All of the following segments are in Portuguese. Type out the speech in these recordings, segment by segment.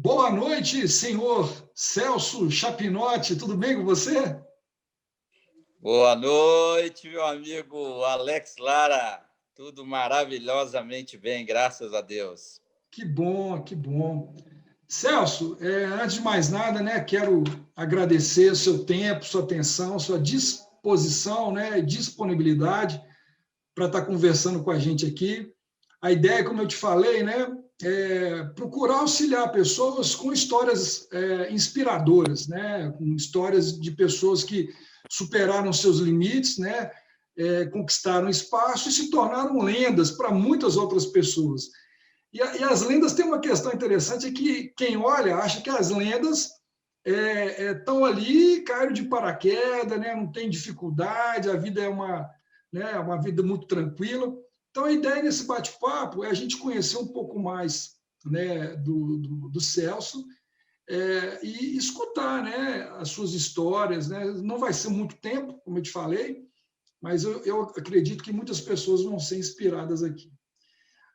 Boa noite, senhor Celso Chapinotti, tudo bem com você? Boa noite, meu amigo Alex Lara. Tudo maravilhosamente bem, graças a Deus. Que bom, que bom. Celso, antes de mais nada, né, quero agradecer o seu tempo, sua atenção, sua disposição, né, disponibilidade para estar conversando com a gente aqui. A ideia, como eu te falei, né, é procurar auxiliar pessoas com histórias inspiradoras, né, com histórias de pessoas que superaram seus limites, né, conquistaram espaço e se tornaram lendas para muitas outras pessoas. E as lendas têm uma questão interessante, é que quem olha acha que as lendas estão ali, caíram de paraquedas, né, não tem dificuldade, a vida é uma vida muito tranquila. Então, a ideia desse bate-papo é a gente conhecer um pouco mais, né, do Celso, e escutar, né, as suas histórias. Né? Não vai ser muito tempo, como eu te falei, mas eu acredito que muitas pessoas vão ser inspiradas aqui.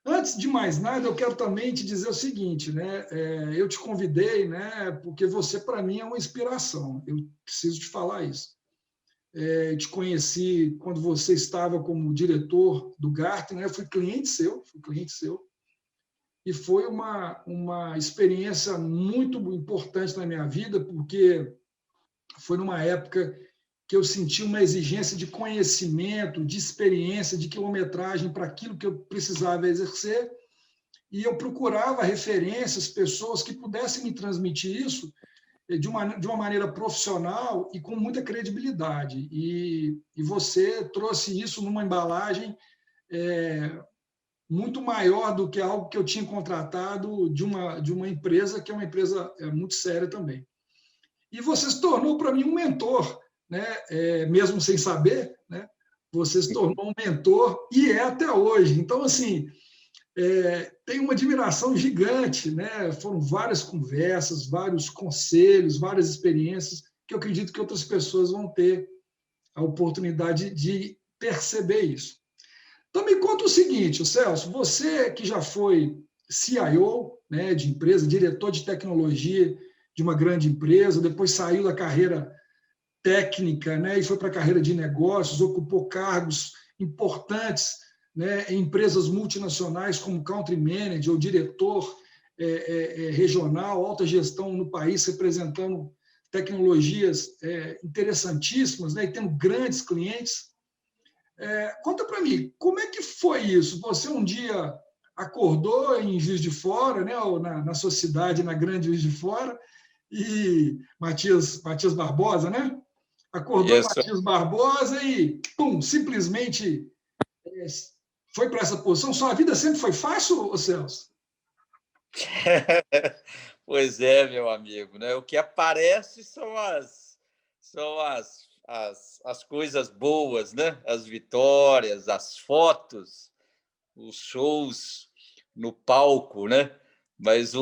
Antes de mais nada, eu quero também te dizer o seguinte, né? Eu te convidei, né? Porque você para mim é uma inspiração. Eu preciso te falar isso. Te conheci quando você estava como diretor do Gartner, né? Eu fui cliente seu, e foi uma experiência muito importante na minha vida, porque foi numa época que eu senti uma exigência de conhecimento, de experiência, de quilometragem para aquilo que eu precisava exercer, e eu procurava referências, pessoas que pudessem me transmitir isso de uma maneira profissional e com muita credibilidade. E você trouxe isso numa embalagem muito maior do que algo que eu tinha contratado de uma empresa, que é uma empresa muito séria também. E você se tornou para mim um mentor, né? Mesmo sem saber, né? Você se tornou um mentor e é até hoje. Então, assim, tem uma admiração gigante, né? Foram várias conversas, vários conselhos, várias experiências que eu acredito que outras pessoas vão ter a oportunidade de perceber isso. Então, me conta o seguinte, Celso, você que já foi CIO, né, de empresa, diretor de tecnologia de uma grande empresa, depois saiu da carreira técnica, né, e foi para a carreira de negócios, ocupou cargos importantes, né, em empresas multinacionais como country manager ou diretor regional, alta gestão no país, representando tecnologias interessantíssimas, né, e tendo grandes clientes. Conta para mim, como é que foi isso? Você um dia acordou em Juiz de Fora, né, ou na sua cidade, na grande Juiz de Fora, e Matias Barbosa, né? Acordou em Isso. Matias Barbosa e, pum, simplesmente foi para essa posição. Sua vida sempre foi fácil, Celso? Pois é, meu amigo, né? O que aparece são as coisas boas, né? As vitórias, as fotos, os shows no palco, né? Mas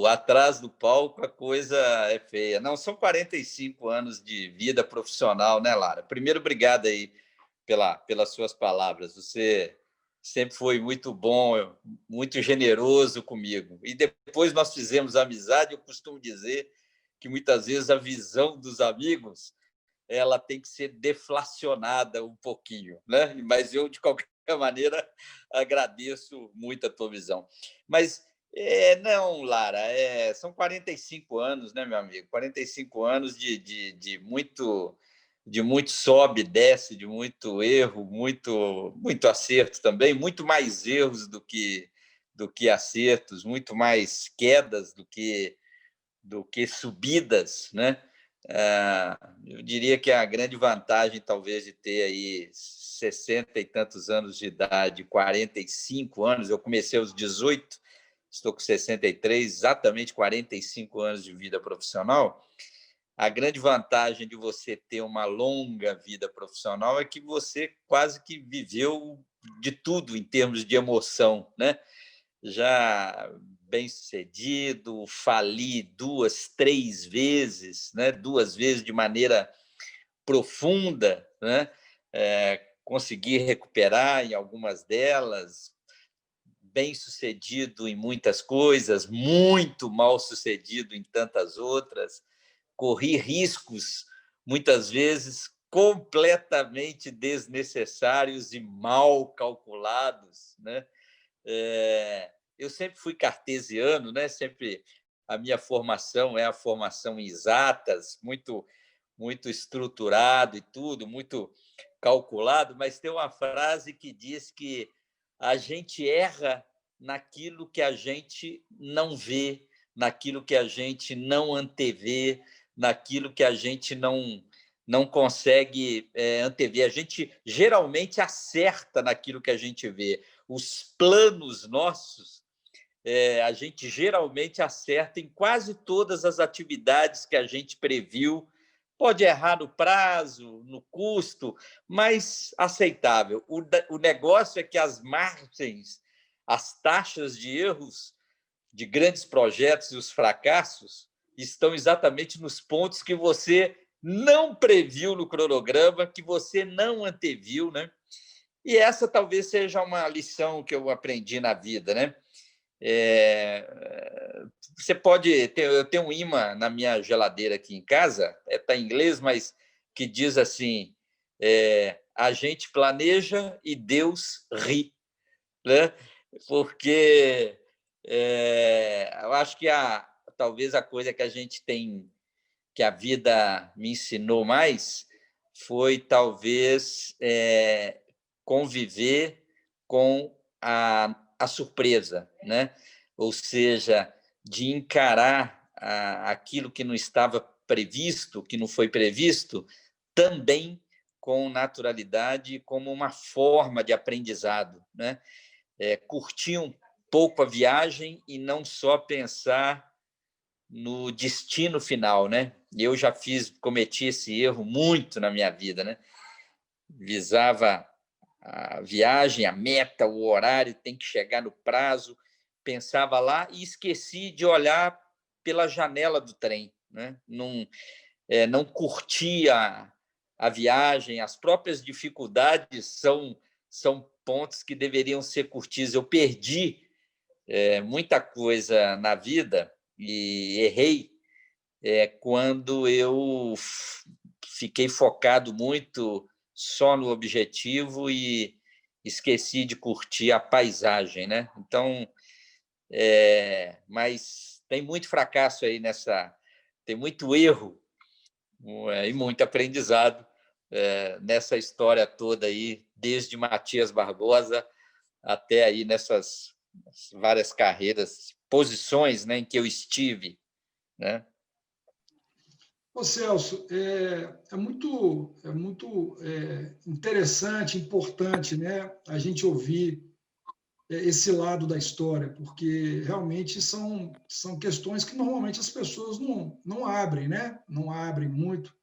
atrás do palco a coisa é feia. Não, são 45 anos de vida profissional, né, Lara? Primeiro, obrigado aí pelas suas palavras. Você sempre foi muito bom, muito generoso comigo. E depois nós fizemos amizade. Eu costumo dizer que muitas vezes a visão dos amigos ela tem que ser deflacionada um pouquinho, né? Mas eu, de qualquer maneira, agradeço muito a tua visão. Mas não, Lara, são 45 anos, né, meu amigo? 45 anos de muito sobe e desce, de muito erro, muito acerto também, muito mais erros do que acertos, muito mais quedas do que subidas, né? Eu diria que a grande vantagem, talvez, de ter aí 60 e tantos anos de idade, 45 anos, eu comecei aos 18, estou com 63, exatamente 45 anos de vida profissional. A grande vantagem de você ter uma longa vida profissional é que você quase que viveu de tudo em termos de emoção, né? Já bem-sucedido, fali 2, 3 vezes, né? 2 vezes de maneira profunda, né? Consegui recuperar em algumas delas, bem-sucedido em muitas coisas, muito mal-sucedido em tantas outras, corri riscos, muitas vezes, completamente desnecessários e mal calculados, né? Eu sempre fui cartesiano, né? Sempre a minha formação é a formação em exatas, muito estruturado e tudo, muito calculado, mas tem uma frase que diz que a gente erra naquilo que a gente não vê, naquilo que a gente não antevê, naquilo que a gente não consegue antever. A gente geralmente acerta naquilo que a gente vê. Os planos nossos, a gente geralmente acerta em quase todas as atividades que a gente previu. Pode errar no prazo, no custo, mas aceitável. O negócio é que as margens, as taxas de erros de grandes projetos e os fracassos estão exatamente nos pontos que você não previu no cronograma, que você não anteviu, né? E essa talvez seja uma lição que eu aprendi na vida, né? Você pode ter, eu tenho um imã na minha geladeira aqui em casa, está em inglês, mas que diz assim: a gente planeja e Deus ri, né? Porque eu acho que talvez a coisa que a gente tem, que a vida me ensinou mais, foi talvez conviver com a surpresa, né? Ou seja, de encarar aquilo que não estava previsto, que não foi previsto, também com naturalidade, como uma forma de aprendizado, né? Curtir um pouco a viagem e não só pensar no destino final, né? Eu já cometi esse erro muito na minha vida, né? Visava a viagem, a meta, o horário, tem que chegar no prazo, pensava lá e esqueci de olhar pela janela do trem, né? Não curtia a viagem, as próprias dificuldades são pontos que deveriam ser curtidos. Eu perdi muita coisa na vida e errei quando eu fiquei focado muito só no objetivo e esqueci de curtir a paisagem, né? Então, mas tem muito fracasso aí tem muito erro e muito aprendizado nessa história toda aí, desde Matias Barbosa até aí nessas várias carreiras, posições, né, em que eu estive, né? Ô Celso, é muito interessante, importante, né, a gente ouvir esse lado da história, porque realmente são questões que normalmente as pessoas não abrem, né? Não abrem muito.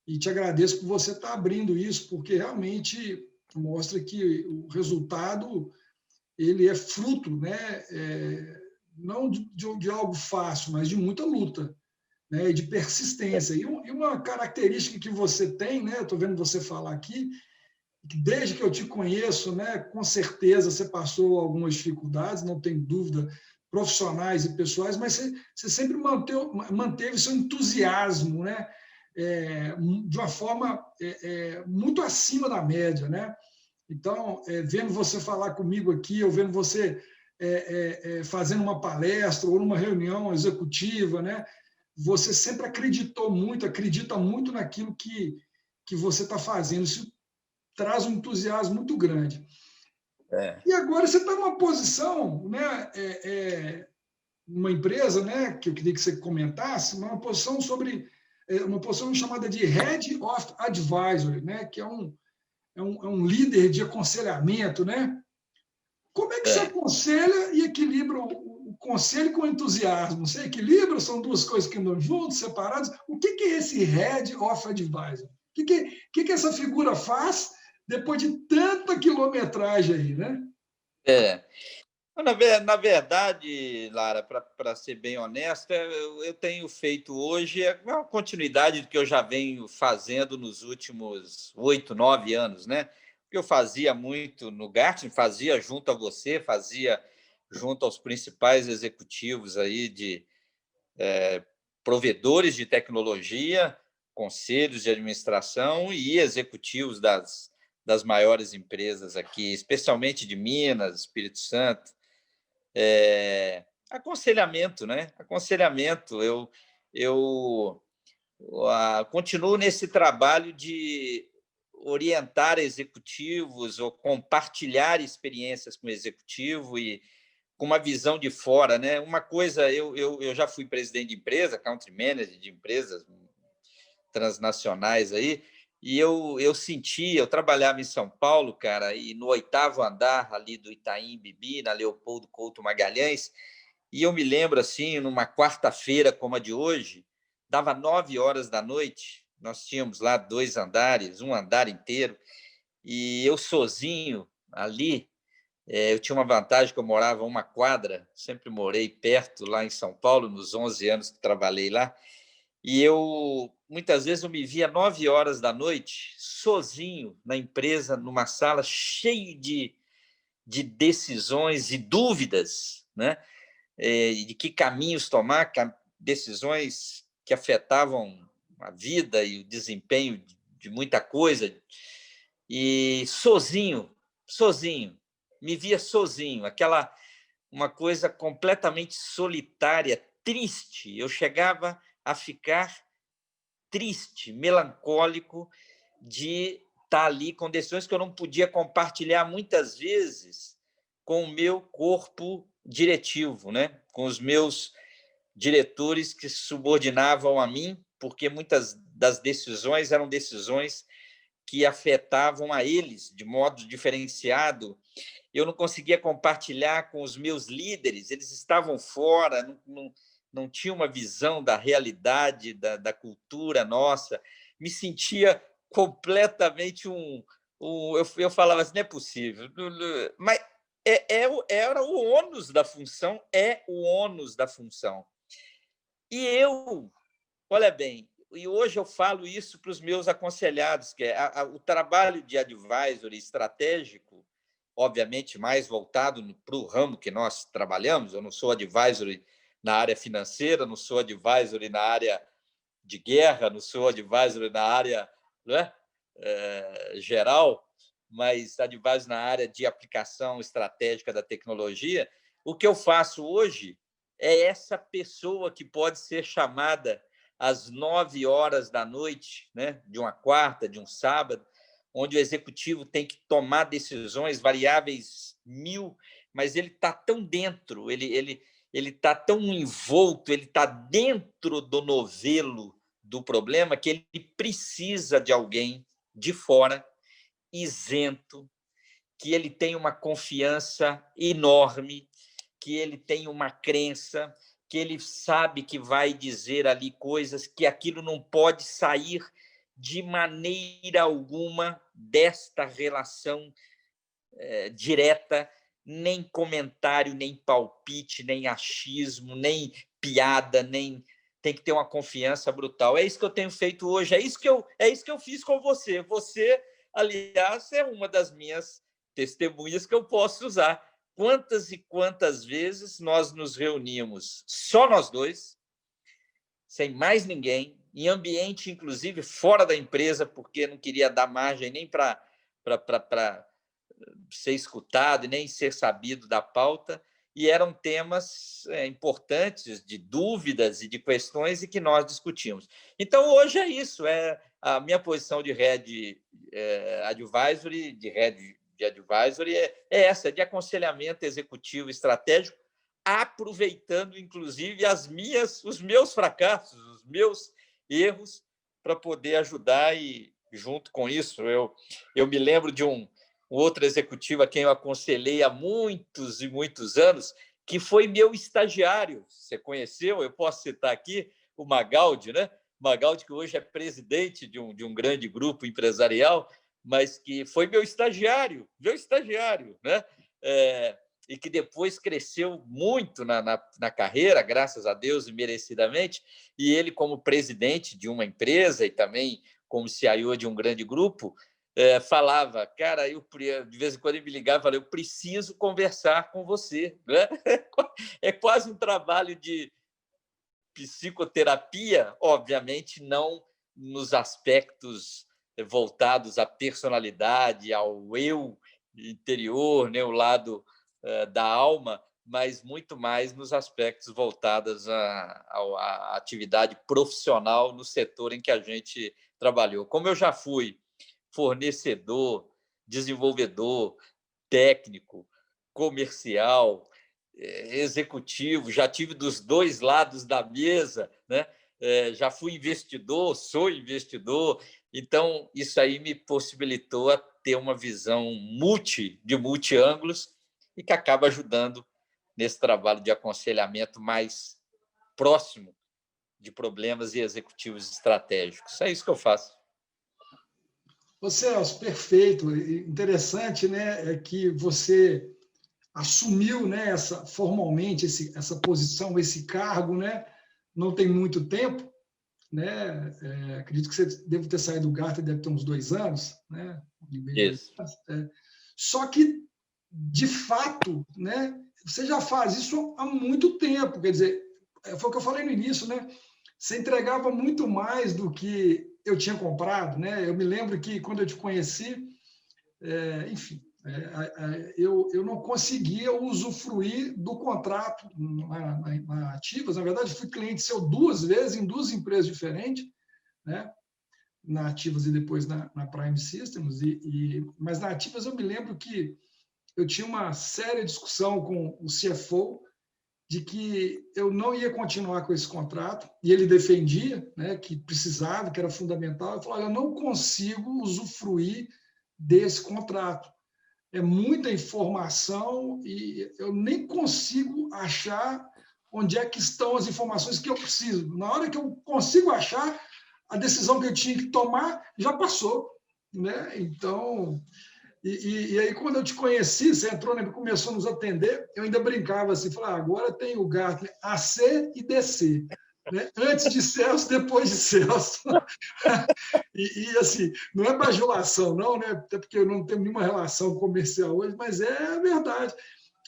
E te agradeço por você estar abrindo isso, porque realmente mostra que o resultado ele é fruto, né? Não de algo fácil, mas de muita luta, né? E de persistência. E uma característica que você tem, né? Estou vendo você falar aqui, que desde que eu te conheço, né? Com certeza você passou algumas dificuldades, não tem dúvida, profissionais e pessoais, mas você sempre manteve seu entusiasmo, né? De uma forma muito acima da média, né? Então, vendo você falar comigo aqui, ou vendo você fazendo uma palestra ou numa reunião executiva, né? Você sempre acreditou muito, acredita muito naquilo que você está fazendo. Isso traz um entusiasmo muito grande. E agora você está numa posição, né? Uma empresa, né? Que eu queria que você comentasse, uma posição uma posição chamada de Head of Advisory, né? Que é um líder de aconselhamento, né? Como é que você aconselha e equilibra o conselho com o entusiasmo? Você equilibra? São duas coisas que andam juntas, separadas? O que é esse Head of Advisor? O que essa figura faz depois de tanta quilometragem aí, né? Na verdade, Lara, para ser bem honesta, eu tenho feito hoje uma continuidade do que eu já venho fazendo nos últimos 8, 9 anos, né? Eu fazia muito no Gartner, fazia junto a você, fazia junto aos principais executivos aí de provedores de tecnologia, conselhos de administração e executivos das maiores empresas aqui, especialmente de Minas, Espírito Santo. Aconselhamento, né? Aconselhamento. Eu continuo nesse trabalho de orientar executivos ou compartilhar experiências com o executivo e com uma visão de fora, né? Uma coisa, eu já fui presidente de empresa, country manager de empresas transnacionais aí, e eu sentia, eu trabalhava em São Paulo, cara, e no 8º andar ali do Itaim Bibi, na Leopoldo Couto Magalhães, e eu me lembro, assim, numa quarta-feira como a de hoje, dava 9 horas da noite, nós tínhamos lá 2 andares, um andar inteiro, e eu sozinho ali, eu tinha uma vantagem que eu morava a uma quadra, sempre morei perto lá em São Paulo, nos 11 anos que trabalhei lá, e muitas vezes eu me via 9 horas da noite, sozinho na empresa, numa sala cheio de decisões e dúvidas, né? De que caminhos tomar, decisões que afetavam a vida e o desempenho de muita coisa, e sozinho, me via sozinho, uma coisa completamente solitária, triste. Eu chegava a ficar triste, melancólico de estar ali com decisões que eu não podia compartilhar muitas vezes com o meu corpo diretivo, né? Com os meus diretores que se subordinavam a mim, porque muitas das decisões eram decisões que afetavam a eles de modo diferenciado. Eu não conseguia compartilhar com os meus líderes, eles estavam fora, não tinha uma visão da realidade, da cultura nossa. Me sentia completamente eu falava assim, não é possível. Mas era o ônus da função, o ônus da função. E olha bem, e hoje eu falo isso para os meus aconselhados, que o trabalho de advisory estratégico, obviamente mais voltado para o ramo que nós trabalhamos. Eu não sou advisory na área financeira, não sou advisory na área de guerra, não sou advisory na área, né, geral, mas advisory na área de aplicação estratégica da tecnologia. O que eu faço hoje é essa pessoa que pode ser chamada às 9 horas da noite, né, de uma quarta, de um sábado, onde o executivo tem que tomar decisões variáveis 1000, mas ele está tão dentro, ele está tão envolto, ele está dentro do novelo do problema que ele precisa de alguém de fora, isento, que ele tem uma confiança enorme, que ele tem uma crença, que ele sabe que vai dizer ali coisas, que aquilo não pode sair de maneira alguma desta relação direta, nem comentário, nem palpite, nem achismo, nem piada, nem tem que ter uma confiança brutal. É isso que eu tenho feito hoje, é isso que eu fiz com você. Você, aliás, é uma das minhas testemunhas que eu posso usar. Quantas e quantas vezes nós nos reunimos, só nós dois, sem mais ninguém, em ambiente, inclusive, fora da empresa, porque não queria dar margem nem para ser escutado e nem ser sabido da pauta, e eram temas importantes, de dúvidas e de questões, e que nós discutimos. Então, hoje é isso, a minha posição de head advisory, de advisory, essa, de aconselhamento executivo estratégico, aproveitando, inclusive, os meus fracassos, os meus erros, para poder ajudar. E, junto com isso, eu me lembro de um outro executivo a quem eu aconselhei há muitos e muitos anos, que foi meu estagiário. Você conheceu? Eu posso citar aqui o Magaldi, né? Magaldi, que hoje é presidente de um grande grupo empresarial, mas que foi meu estagiário, né? E que depois cresceu muito na carreira, graças a Deus, e merecidamente. E ele, como presidente de uma empresa e também como CIO de um grande grupo, falava, cara, de vez em quando ele me ligava e falava, eu preciso conversar com você. Né? É quase um trabalho de psicoterapia, obviamente não nos aspectos voltados à personalidade, ao eu interior, né, o lado da alma, mas muito mais nos aspectos voltados à atividade profissional no setor em que a gente trabalhou. Como eu já fui fornecedor, desenvolvedor, técnico, comercial, executivo, já tive dos dois lados da mesa, né? Já fui investidor, sou investidor, então isso aí me possibilitou a ter uma visão de multi-ângulos e que acaba ajudando nesse trabalho de aconselhamento mais próximo de problemas e executivos estratégicos. É isso que eu faço. Ô Celso, perfeito. Interessante, né, é que você assumiu, né, formalmente essa posição, esse cargo, né, não tem muito tempo, né? Acredito que você deve ter saído do Gartner, deve ter uns 2 anos, né? Isso. Só que, de fato, né, você já faz isso há muito tempo, quer dizer, foi o que eu falei no início, né? Você entregava muito mais do que eu tinha comprado, né? Eu me lembro que quando eu te conheci, enfim, eu não conseguia usufruir do contrato na Ativas. Na verdade, fui cliente seu 2 vezes em 2 empresas diferentes, né? Na Ativas e depois na Prime Systems. Mas na Ativas eu me lembro que eu tinha uma séria discussão com o CFO de que eu não ia continuar com esse contrato, e ele defendia, né, que precisava, que era fundamental. Eu falei, olha, eu não consigo usufruir desse contrato. É muita informação e eu nem consigo achar onde é que estão as informações que eu preciso. Na hora que eu consigo achar, a decisão que eu tinha que tomar já passou. Né? Então, e aí, quando eu te conheci, você entrou, né, começou a nos atender, eu ainda brincava assim, falava, agora tem o Gartner AC e DC. Né? Antes de Celso, depois de Celso. Assim, não é bajulação, não, né? Até porque eu não tenho nenhuma relação comercial hoje, mas é verdade.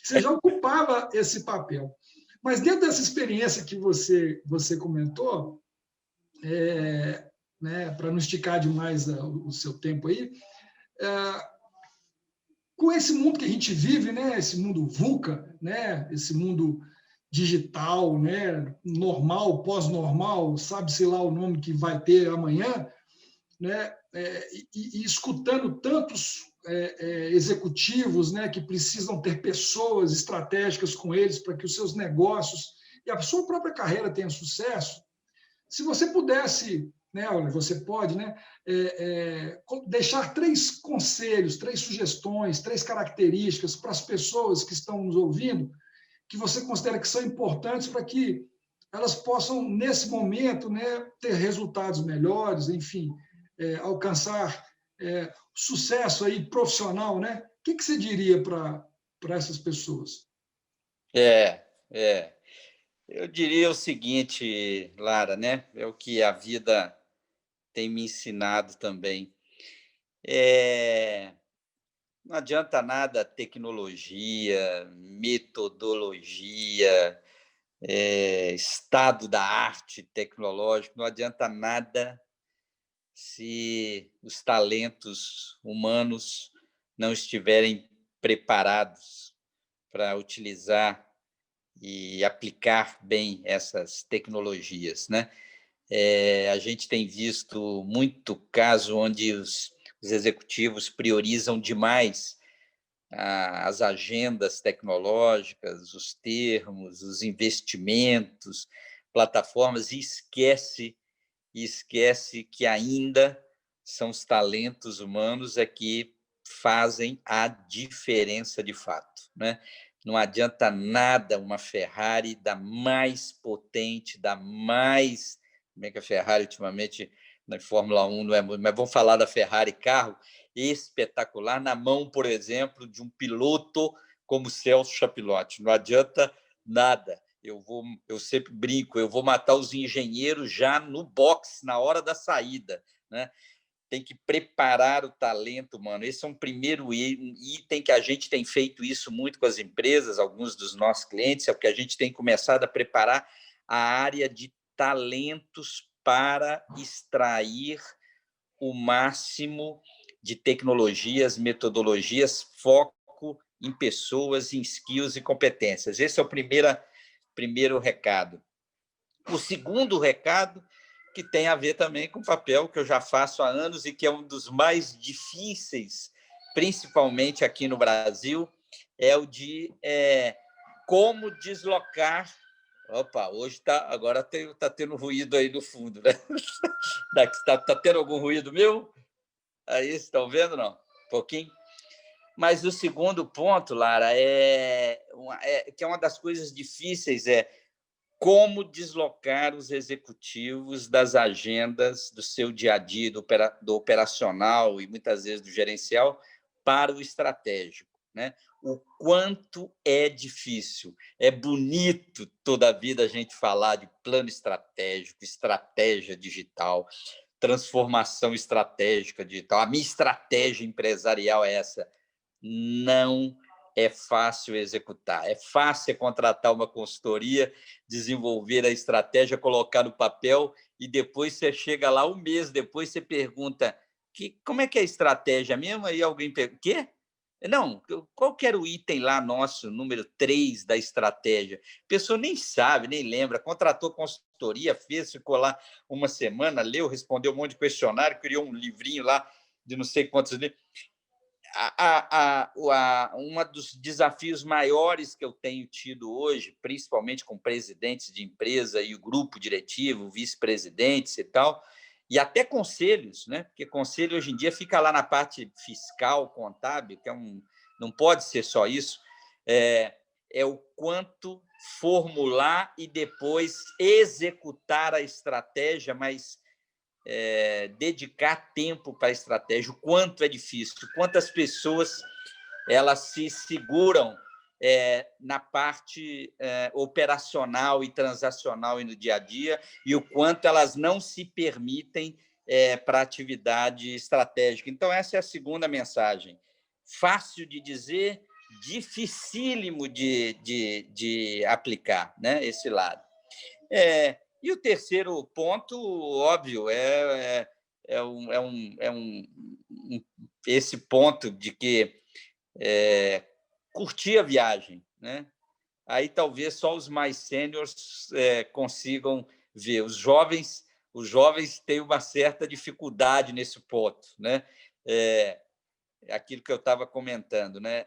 Você já ocupava esse papel. Mas dentro dessa experiência que você comentou, né, para não esticar demais o seu tempo aí, com esse mundo que a gente vive, né, esse mundo VUCA, né, esse mundo digital, né, normal, pós-normal, sabe-se lá o nome que vai ter amanhã, né, e escutando tantos executivos, né, que precisam ter pessoas estratégicas com eles para que os seus negócios e a sua própria carreira tenham sucesso, se você pudesse, né, olha, você pode, né, deixar 3 conselhos, 3 sugestões, 3 características para as pessoas que estão nos ouvindo, que você considera que são importantes para que elas possam, nesse momento, né, ter resultados melhores, enfim, alcançar sucesso aí profissional, né? O que você diria para essas pessoas? Eu diria o seguinte, Lara, né? É o que a vida tem me ensinado também. Não adianta nada tecnologia, metodologia, estado da arte tecnológico, não adianta nada se os talentos humanos não estiverem preparados para utilizar e aplicar bem essas tecnologias, né? A gente tem visto muito caso onde os executivos priorizam demais as agendas tecnológicas, os termos, os investimentos, plataformas, e esquece que ainda são os talentos humanos que fazem a diferença de fato, né? Não adianta nada uma Ferrari da mais potente, da mais... Como é que a Ferrari, ultimamente, na Fórmula 1, não é muito... Mas vamos falar da Ferrari carro, espetacular, na mão, por exemplo, de um piloto como Celso Chapilotti. Não adianta nada. Eu sempre brinco, eu vou matar os engenheiros já no box, na hora da saída, né? tem que preparar o talento humano. Esse é um primeiro item que a gente tem feito isso muito com as empresas, alguns dos nossos clientes, é porque a gente tem começado a preparar a área de talentos para extrair o máximo de tecnologias, metodologias, foco em pessoas, em skills e competências. Esse é o primeiro recado. O segundo recado, que tem a ver também com o papel que eu já faço há anos e que é um dos mais difíceis, principalmente aqui no Brasil, é o de como deslocar. Opa, hoje agora está tendo ruído aí no fundo, né? Está tendo algum ruído meu? Aí, vocês estão vendo, não? Um pouquinho. Mas o segundo ponto, Lara, que é uma das coisas difíceis, é como deslocar os executivos das agendas do seu dia a dia, do operacional e muitas vezes do gerencial, para o estratégico, né? O quanto é difícil. É bonito toda a vida a gente falar de plano estratégico, estratégia digital, transformação estratégica digital. A minha estratégia empresarial é essa. Não é fácil executar. É fácil contratar uma consultoria, desenvolver a estratégia, colocar no papel e depois você chega lá um mês depois você pergunta como é que é a estratégia mesmo? Aí alguém pergunta, quê? Não, qual que era o item lá nosso, número 3 da estratégia? A pessoa nem sabe, nem lembra, contratou consultoria, fez, ficou lá uma semana, leu, respondeu um monte de questionário, criou um livrinho lá de não sei quantos livros. Um dos desafios maiores que eu tenho tido hoje, principalmente com presidentes de empresa e o grupo diretivo, vice-presidentes e tal, e até conselhos, né? Porque conselho hoje em dia fica lá na parte fiscal, contábil, que não pode ser só isso, é o quanto formular e depois executar a estratégia, mas dedicar tempo para a estratégia, o quanto é difícil, quantas pessoas elas se seguram na parte operacional e transacional e no dia a dia, e o quanto elas não se permitem para a atividade estratégica. Então, essa é a segunda mensagem. Fácil de dizer, dificílimo de aplicar, né? Esse lado. E o terceiro ponto, óbvio, esse ponto de que curtir a viagem, né? Aí talvez só os mais sêniores consigam ver. Os jovens têm uma certa dificuldade nesse ponto, né? Aquilo que eu estava comentando, né?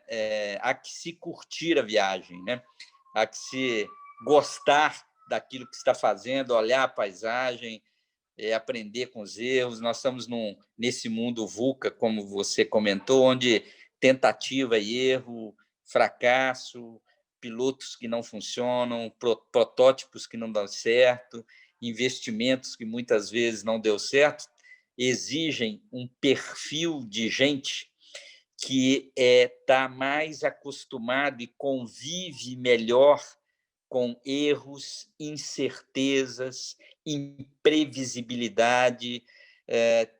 Há que se curtir a viagem, né? Há que se gostar daquilo que está fazendo, olhar a paisagem, aprender com os erros. Nós estamos nesse mundo VUCA, como você comentou, onde tentativa e erro, fracasso, pilotos que não funcionam, protótipos que não dão certo, investimentos que muitas vezes não deu certo, exigem um perfil de gente que está mais acostumado e convive melhor com erros, incertezas, imprevisibilidade,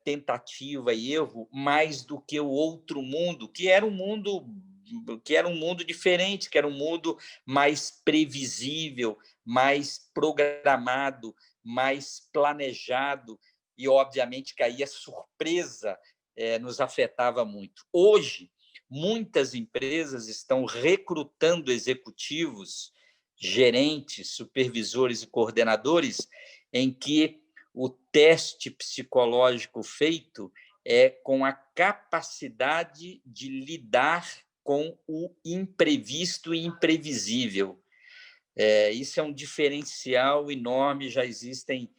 tentativa e erro, mais do que o outro mundo, que era um mundo diferente, que era um mundo mais previsível, mais programado, mais planejado, e, obviamente, que aí a surpresa nos afetava muito. Hoje, muitas empresas estão recrutando executivos, gerentes, supervisores e coordenadores, em que o teste psicológico feito é com a capacidade de lidar com o imprevisto e imprevisível. Isso é um diferencial enorme, já existem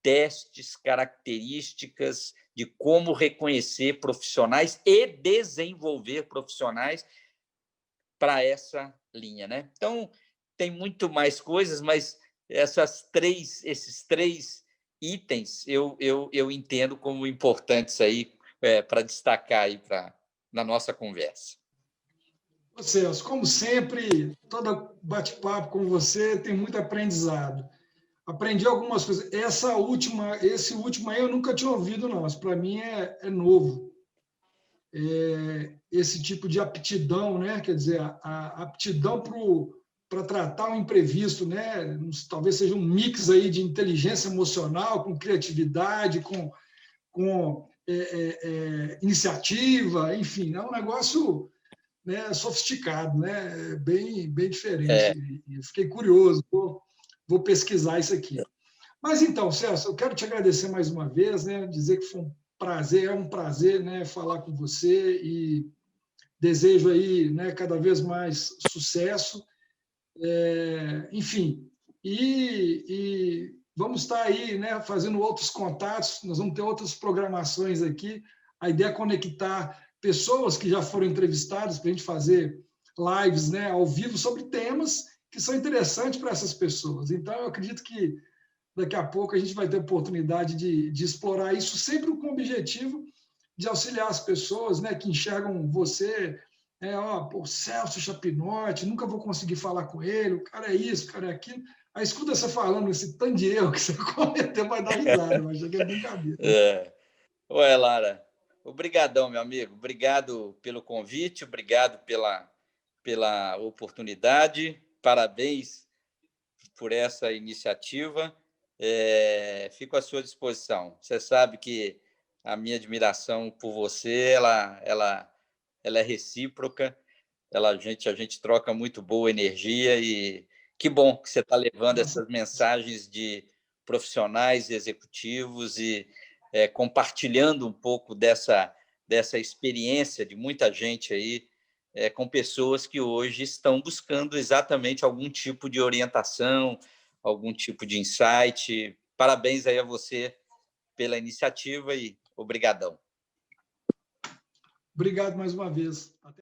testes, características de como reconhecer profissionais e desenvolver profissionais para essa linha, né? Então, tem muito mais coisas, mas esses três itens eu entendo como importantes aí para destacar aí na nossa conversa. Celso, como sempre, todo bate-papo com você tem muito aprendizado. aprendi algumas coisas. Esse último aí eu nunca tinha ouvido, não, mas para mim é novo. Esse tipo de aptidão, né? Quer dizer, a aptidão para tratar o imprevisto, né? Talvez seja um mix aí de inteligência emocional com criatividade, com iniciativa, enfim, é um negócio, né, sofisticado, né? Bem diferente. Eu fiquei curioso, vou pesquisar isso aqui. Mas então, Celso, eu quero te agradecer mais uma vez, né? Dizer que foi um prazer, né, falar com você e desejo aí, né, cada vez mais sucesso. Enfim, e vamos estar aí, né, fazendo outros contatos, nós vamos ter outras programações aqui. A ideia é conectar pessoas que já foram entrevistadas para a gente fazer lives, né, ao vivo sobre temas que são interessantes para essas pessoas. Então, eu acredito que daqui a pouco a gente vai ter oportunidade de explorar isso, sempre com o objetivo de auxiliar as pessoas, né, que enxergam você, o Celso Chapinotti, nunca vou conseguir falar com ele, o cara é isso, o cara é aquilo. Aí escuta você falando esse tanto de erro que você cometeu, vai dar risada, mas achei que é brincadeira. Ué, Lara, obrigadão, meu amigo. Obrigado pelo convite, obrigado pela oportunidade. Parabéns por essa iniciativa. Fico à sua disposição. Você sabe que a minha admiração por você, ela é recíproca. A gente troca muito boa energia e que bom que você está levando essas mensagens de profissionais e executivos e compartilhando um pouco dessa experiência de muita gente aí com pessoas que hoje estão buscando exatamente algum tipo de orientação, algum tipo de insight. Parabéns aí a você pela iniciativa e obrigadão. Obrigado mais uma vez.